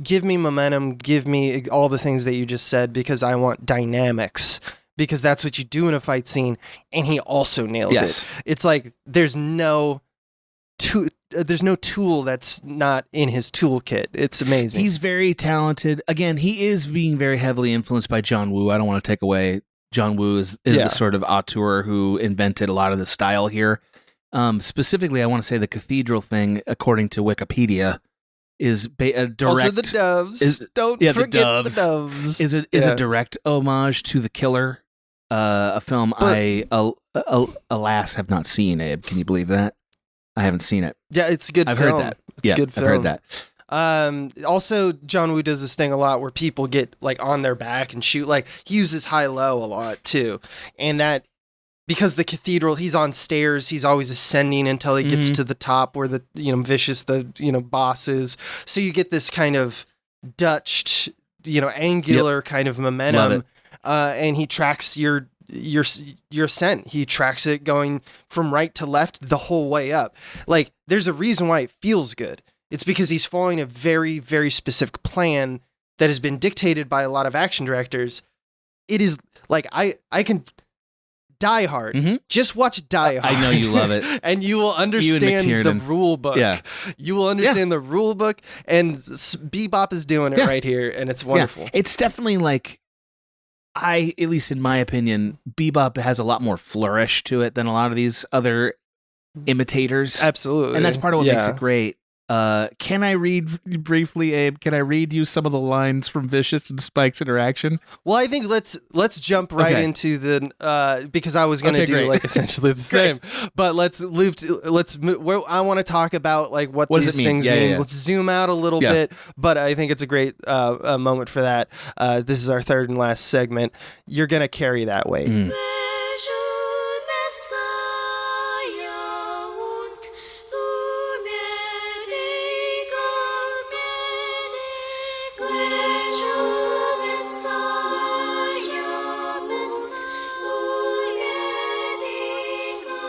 give me momentum, give me all the things that you just said, because I want dynamics. Because that's what you do in a fight scene, and he also nails it. It's like there's no tool that's not in his toolkit. It's amazing. He's very talented. Again, he is being very heavily influenced by John Woo. I don't want to take away. John Woo is the sort of auteur who invented a lot of the style here. Specifically, I want to say the cathedral thing, according to Wikipedia, is a direct. Also, the doves. Don't forget the doves. Is a direct homage to The Killer, a film I alas have not seen. Abe, can you believe that? I haven't seen it. Yeah, it's a good film. I've heard that. It's a good film. I've heard that. Also, John Woo does this thing a lot where people get like on their back and shoot. Like he uses high-low a lot too, and that because the cathedral, he's on stairs, he's always ascending until he gets to the top where the Vicious boss is. So you get this kind of Dutched, angular kind of momentum, and he tracks your your ascent. He tracks it going from right to left the whole way up. Like, there's a reason why it feels good. It's because he's following a very, very specific plan that has been dictated by a lot of action directors. It is like, I can Die Hard. Mm-hmm. Just watch Die Hard. I know you love it. And you will understand the rule book. Yeah. You will understand the rule book, and Bebop is doing it right here, and it's wonderful. Yeah. It's definitely like, at least in my opinion, Bebop has a lot more flourish to it than a lot of these other imitators. Absolutely. And that's part of what makes it great. Can I read briefly, Abe? Can I read you some of the lines from Vicious and Spike's interaction? Well, I think let's jump right into the because I was going to do like essentially the same, but let's I want to talk about like what these things mean. Yeah. Let's zoom out a little bit, but I think it's a great moment for that. This is our third and last segment. You're going to carry that weight.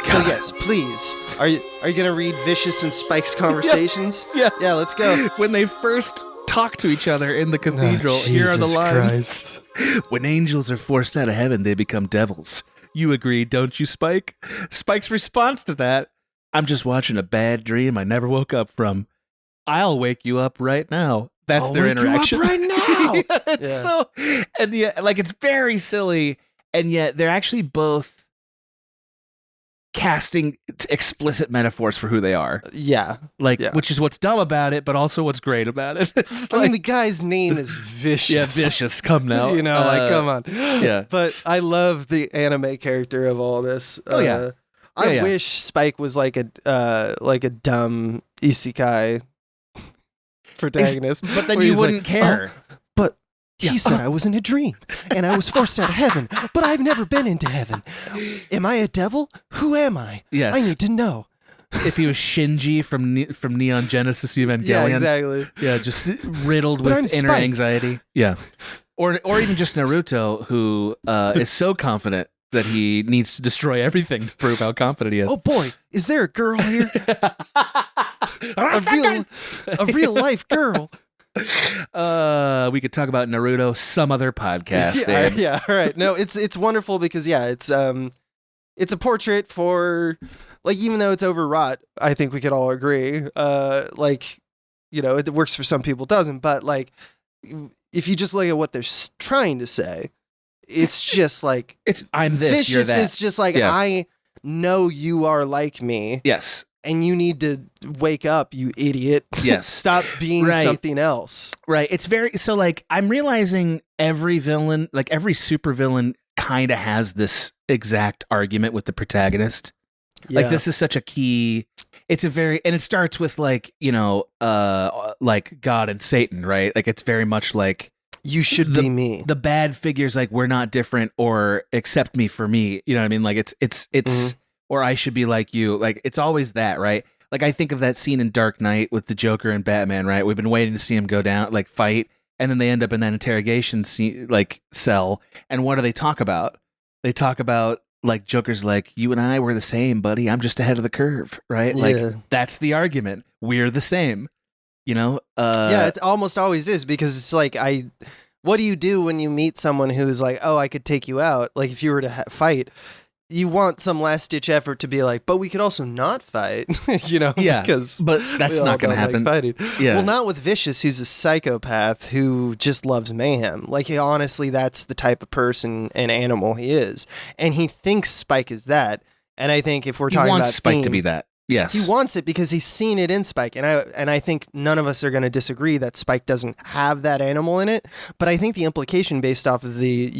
So yes, please. Are you gonna read Vicious and Spike's conversations? Yes. Yeah, let's go. When they first talk to each other in the cathedral, here are the lines. When angels are forced out of heaven, they become devils. You agree, don't you, Spike? Spike's response to that: I'm just watching a bad dream I never woke up from. I'll wake you up right now. That's their interaction. I'll wake you up right now. So, and like it's very silly, and yet they're actually both casting explicit metaphors for who they are. Which is what's dumb about it, but also what's great about it. I mean, the guy's name is Vicious. Yeah, Vicious. Come now. Come on. Yeah. But I love the anime character of all this. I wish Spike was like a dumb isekai protagonist. But then you wouldn't care. But he said I was in a dream, and I was forced out of heaven, but I've never been into heaven. Am I a devil? Who am I? Yes. I need to know. If he was Shinji from Neon Genesis Evangelion. Yeah, exactly. Yeah, just riddled with inner anxiety. Yeah. Or even just Naruto, who is so confident that he needs to destroy everything to prove how confident he is. Oh boy, is there a girl here? a real life girl. We could talk about Naruto some other podcast. Yeah, all right. No, it's wonderful because it's a portrait for, like, even though it's overwrought, I think we could all agree. It works for some people, doesn't. But like, if you just look at what they're trying to say, it's just like I'm this, Vicious you're that. Is just like I know you are like me. Yes. And you need to wake up, you idiot. Yes. Stop being something else. Right. It's so like, I'm realizing every villain, like every supervillain kind of has this exact argument with the protagonist. Yeah. Like this is such a key. And it starts with like, like God and Satan, right? Like it's very much like, you should be me. The bad figures, like, we're not different, or accept me for me. You know what I mean? Like it's mm-hmm. Or I should be like you. Like, it's always that, right? Like, I think of that scene in Dark Knight with the Joker and Batman, right? We've been waiting to see him go down, like, fight, and then they end up in that interrogation cell, and what do they talk about? They talk about, like, Joker's like, you and I were the same, buddy. I'm just ahead of the curve, right? Yeah. Like, that's the argument. We're the same, Yeah, it almost always is, because it's like, what do you do when you meet someone who's like, oh, I could take you out? Like, if you were to fight, you want some last ditch effort to be like, but we could also not fight, Yeah, because but that's not going to happen. Like fighting. Yeah. Well, not with Vicious, who's a psychopath who just loves mayhem. Like, honestly, that's the type of person and animal he is, and he thinks Spike is that. And I think if we're talking about Spike to be that, yes, he wants it because he's seen it in Spike, and I think none of us are going to disagree that Spike doesn't have that animal in it. But I think the implication, based off of the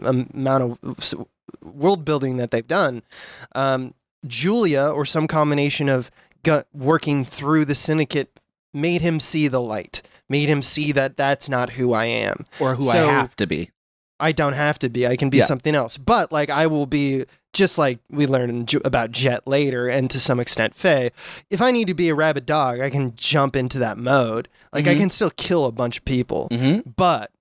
amount of world building that they've done, Julia, or some combination of working through the syndicate, made him see the light, made him see that that's not who I am, or who I have to be. I don't have to be. I can be something else. But like, I will be, just like we learn about Jet later, and to some extent Faye. If I need to be a rabid dog, I can jump into that mode. Like, I can still kill a bunch of people, but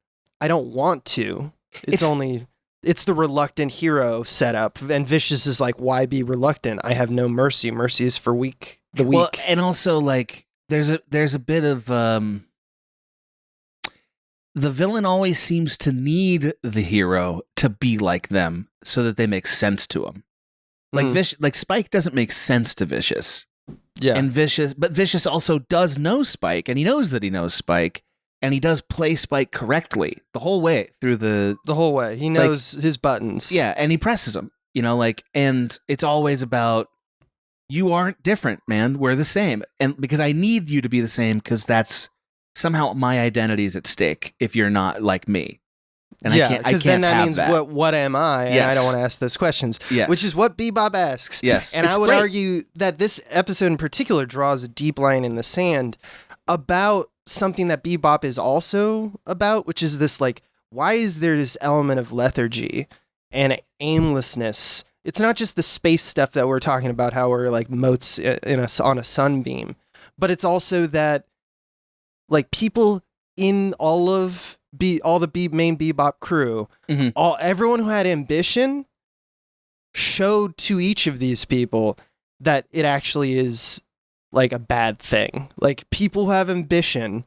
I don't want to. It's only it's the reluctant hero setup, and Vicious is like, why be reluctant? I have no mercy. Mercy is for the weak. Well, and also like there's a bit of the villain always seems to need the hero to be like them so that they make sense to him. Like like Spike doesn't make sense to Vicious. Yeah. And but Vicious also does know Spike, and he knows that he knows Spike, and he does play Spike correctly the whole way through the whole way. He knows his buttons. Yeah, and he presses them, and it's always about, you aren't different, man. We're the same. And because I need you to be the same, because that's somehow my identity is at stake if you're not like me. And because then that means what am I? And I don't want to ask those questions. Yes. Which is what Bebop asks. Yes. And I would argue that this episode in particular draws a deep line in the sand about something that Bebop is also about, which is this, like, why is there this element of lethargy and aimlessness? It's not just the space stuff that we're talking about, how we're like motes on a sunbeam, but it's also that, like, people in all the main Bebop crew, everyone who had ambition showed to each of these people that it actually is like a bad thing. Like, people who have ambition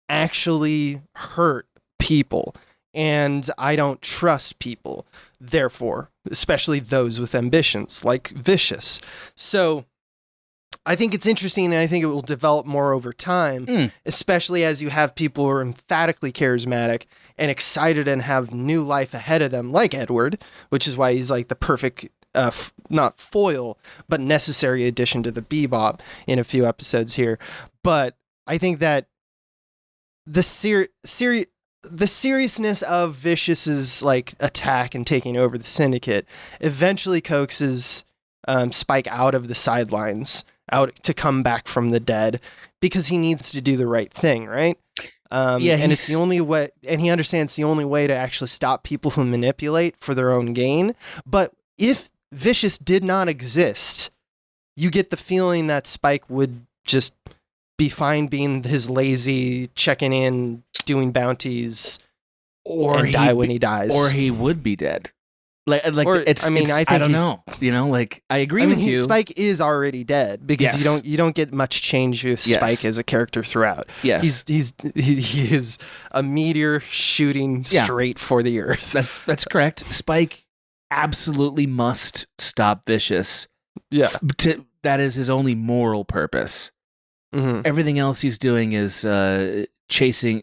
actually hurt people, and I don't trust people, therefore, especially those with ambitions like Vicious. So I think it's interesting, and I think it will develop more over time, especially as you have people who are emphatically charismatic and excited and have new life ahead of them, like Edward, which is why he's like the perfect, not foil, but necessary addition to the Bebop in a few episodes here. But I think that the seriousness of Vicious's like attack and taking over the syndicate eventually coaxes Spike out of the sidelines, out to come back from the dead, because he needs to do the right thing, right? And it's the only way, and he understands the only way to actually stop people who manipulate for their own gain. But if Vicious did not exist, you get the feeling that Spike would just be fine being his lazy, checking in, doing bounties, and die when he dies. Or he would be dead. I don't know. I agree with you. Spike is already dead, because you don't get much change with Spike as a character throughout. Yes. He is a meteor shooting straight for the earth. That's correct. Spike absolutely must stop Vicious. Yeah. That is his only moral purpose. Everything else he's doing is chasing.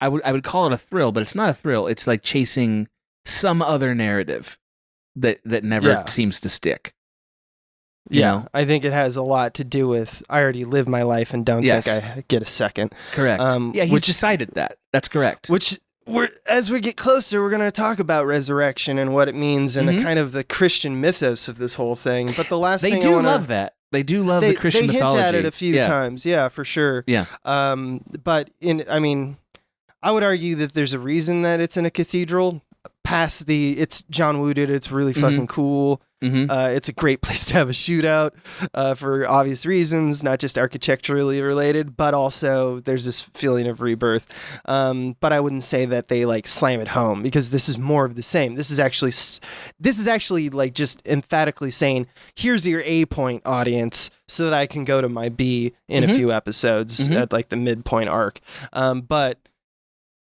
I would call it a thrill, but it's not a thrill. It's like chasing some other narrative that never seems to stick. You know? I think it has a lot to do with, I already lived my life and don't think I get a second. Correct. He's decided that. That's correct. Which, as we get closer, we're going to talk about resurrection and what it means, and the kind of the Christian mythos of this whole thing. But the last thing I want to... love that. They do love the Christian mythology. They hint at it a few times, for sure. Yeah. But I would argue that there's a reason that it's in a cathedral. Past it's John Woo did it. It's really fucking cool. It's a great place to have a shootout for obvious reasons, not just architecturally related, but also there's this feeling of rebirth. But I wouldn't say that they like slam it home, because this is more of the same. This is actually like just emphatically saying, here's your A point, audience, so that I can go to my B in a few episodes at like the midpoint arc. But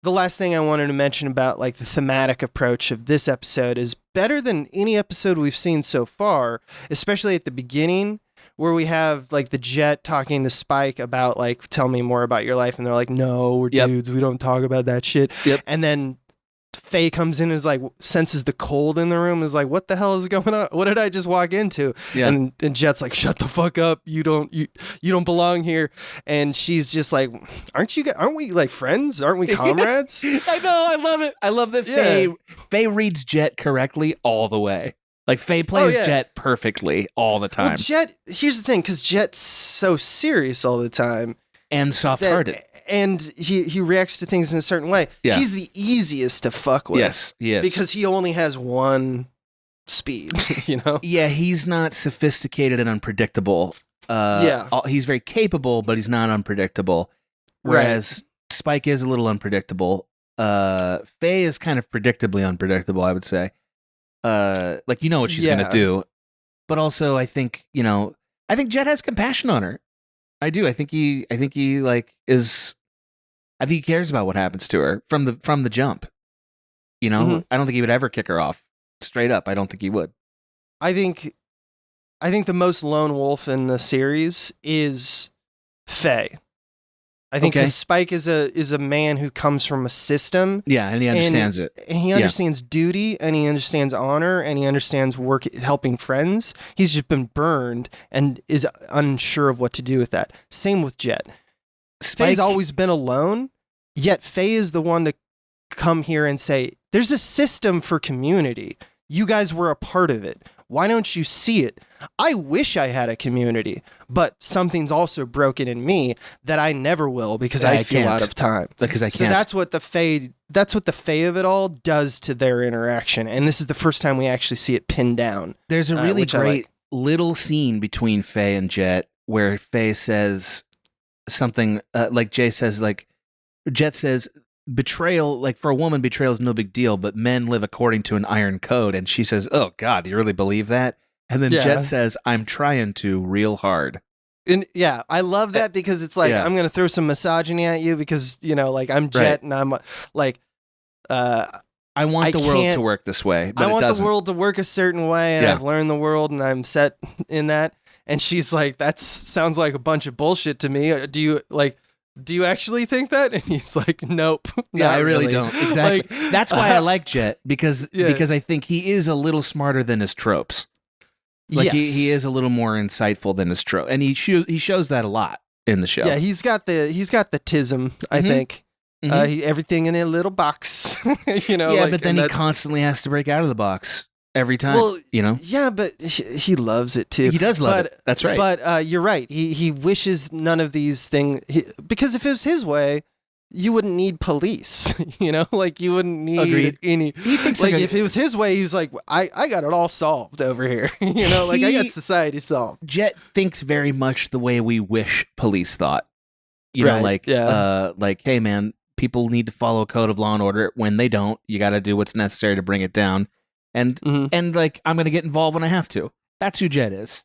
the last thing I wanted to mention about like the thematic approach of this episode is better than any episode we've seen so far, especially at the beginning, where we have like the Jet talking to Spike about like, tell me more about your life. And they're like, no, we're dudes. We don't talk about that shit. And then Faye comes in and is like, senses the cold in the room, is like, what the hell is going on? What did I just walk into? And Jet's like, shut the fuck up. You don't belong here. And she's just like, aren't we like friends? Aren't we comrades? I know. I love it. I love that Faye reads Jet correctly all the way. Like, Faye plays Jet perfectly all the time. Well, Jet, here's the thing, because Jet's so serious all the time. And soft-hearted. And he reacts to things in a certain way. Yeah. He's the easiest to fuck with. Yes, he is. Because he only has one speed, you know? Yeah, he's not sophisticated and unpredictable. He's very capable, but he's not unpredictable. Whereas Spike is a little unpredictable. Faye is kind of predictably unpredictable, I would say. Like what she's gonna do. But also, I think Jet has compassion on her. I do. I think he like is. I think he cares about what happens to her from the jump. I don't think he would ever kick her off. Straight up, I don't think he would. I think the most lone wolf in the series is Faye. I think Spike is a man who comes from a system. Yeah, and he understands it. And he understands duty, and he understands honor, and he understands helping friends. He's just been burned and is unsure of what to do with that. Same with Jet. Faye's always been alone, yet Faye is the one to come here and say, there's a system for community. You guys were a part of it. Why don't you see it? I wish I had a community, but something's also broken in me that I never will because I feel out of time. Because I can't. So that's what the Faye of it all does to their interaction. And this is the first time we actually see it pinned down. There's a really great little scene between Faye and Jet where Faye says something like Jay says, like Jet says, betrayal, like for a woman, betrayal is no big deal, but men live according to an iron code. And she says, oh God, do you really believe that? And then Jet says, I'm trying to real hard. And yeah, I love that because it's like, I'm going to throw some misogyny at you because, like I'm Jet and I'm like, I want the world to work this way, but I want the world to work a certain way. And I've learned the world and I'm set in that. And she's like, that sounds like a bunch of bullshit to me. Do you actually think that? And he's like, nope. Yeah, I really don't. Exactly. That's why I like Jet because I think he is a little smarter than his tropes. Like he is a little more insightful than his trope, and he shows that a lot in the show. Yeah, he's got the tism. I think everything in a little box. Yeah, but then he constantly has to break out of the box every time. Well, Yeah, but he loves it too. He does love it. That's right. But you're right. He wishes none of these things because if it was his way, you wouldn't need police. Like you wouldn't need any. He thinks if it was his way, he was like, I got it all solved over here. I got society solved. Jet thinks very much the way we wish police thought. Like hey man, people need to follow a code of law and order. When they don't, you got to do what's necessary to bring it down. And like I'm gonna get involved when I have to. That's who Jet is.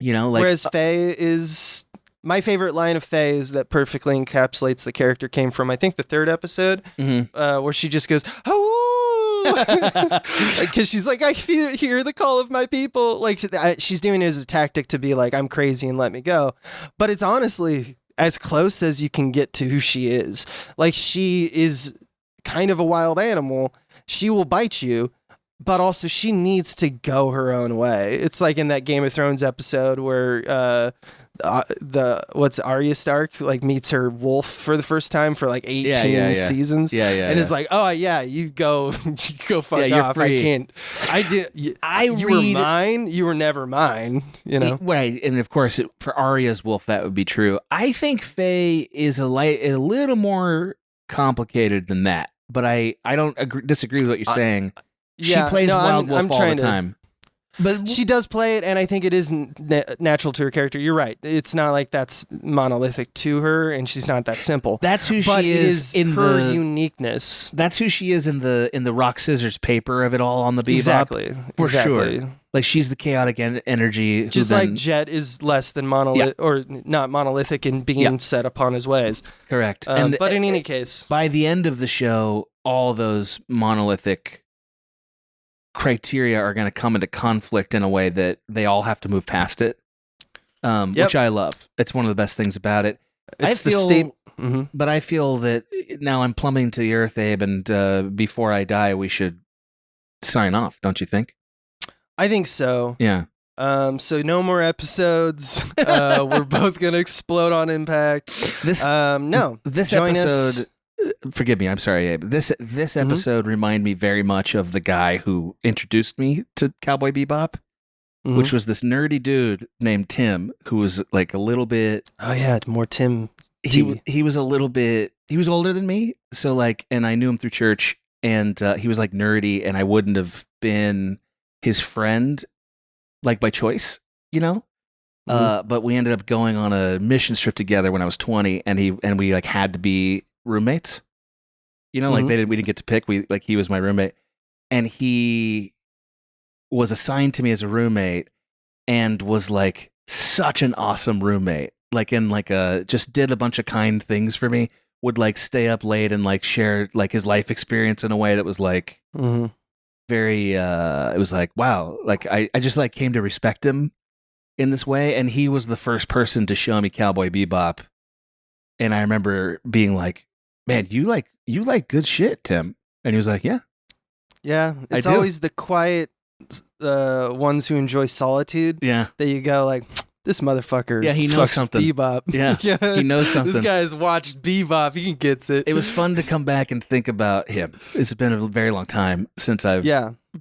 Whereas Faye is. My favorite line of Faye is that perfectly encapsulates the character came from, I think, the third episode, where she just goes, oh, because she's like, I hear the call of my people. Like she's doing it as a tactic to be like, I'm crazy and let me go. But it's honestly as close as you can get to who she is. Like she is kind of a wild animal. She will bite you. But also, she needs to go her own way. It's like in that Game of Thrones episode where Arya Stark meets her wolf for the first time for 18 seasons. And it's like, oh yeah, you go fuck off. Free. I can't. You were mine. You were never mine. Right, and of course, for Arya's wolf, that would be true. I think Faye is a little more complicated than that, but I don't disagree with what you're saying. She plays Wild Wolf all the time. But she does play it, and I think it is natural to her character. You're right. It's not like that's monolithic to her, and she's not that simple. That's who she is in her uniqueness. That's who she is in the rock scissors paper of it all on the Bebop. Exactly. For sure. Like she's the chaotic energy. Just like Jet is less than monolithic or not monolithic in being set upon his ways. Correct. But in any case, by the end of the show, all those monolithic criteria are going to come into conflict in a way that they all have to move past it, which I love. It's one of the best things about it. It's the state. But I feel that now I'm plummeting to the earth, Abe, and before I die, we should sign off, don't you think? I think so. Yeah. So no more episodes. We're both going to explode on impact. This episode... Forgive me, I'm sorry, Abe. This episode reminded me very much of the guy who introduced me to Cowboy Bebop, which was this nerdy dude named Tim, who was like a little bit... Oh yeah, more Tim. He was a little bit... He was older than me, so and I knew him through church, and he was nerdy, and I wouldn't have been his friend, by choice, But we ended up going on a mission trip together when I was 20, and we had to be roommates, we didn't get to pick. He was my roommate, and he was assigned to me as a roommate and was like such an awesome roommate. Like just did a bunch of kind things for me. Would like stay up late and like share like his life experience in a way that was like very it was like, wow, like I just like came to respect him in this way. And he was the first person to show me Cowboy Bebop. And I remember being like, man, you like good shit, Tim. And he was like, yeah. Yeah. It's always the quiet ones who enjoy solitude. Yeah. That you go like, this motherfucker. Yeah, he knows something. Bebop. Yeah, he knows something. This guy's watched Bebop. He gets it. It was fun to come back and think about him. It's been a very long time since I've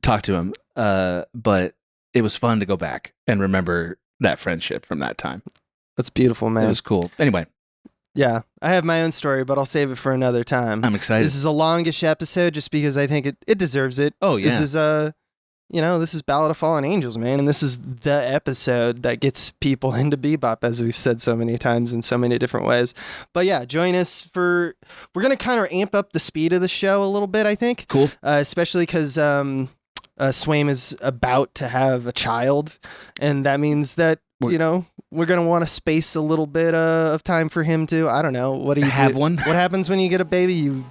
talked to him. But it was fun to go back and remember that friendship from that time. That's beautiful, man. It was cool. Anyway. Yeah, I have my own story, but I'll save it for another time. I'm excited. This is a longish episode just because I think it deserves it. Oh, yeah. This is this is Ballad of Fallen Angels, man, and this is the episode that gets people into Bebop, as we've said so many times in so many different ways. But yeah, join us we're going to kind of amp up the speed of the show a little bit, I think. Cool. Especially because Swaim is about to have a child, and that means that, we're going to want to space a little bit of time for him to, I don't know, what do you have do? one? What happens when you get a baby?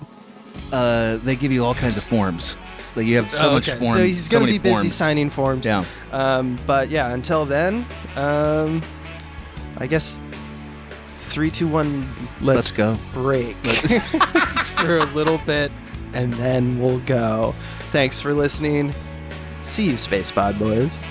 They give you all kinds of forms. Like you have so much forms. So he's going to be busy signing forms. Yeah. But yeah, until then, I guess 3, 2, 1. Let's go. Break for a little bit, and then we'll go. Thanks for listening. See you, Space Podboys.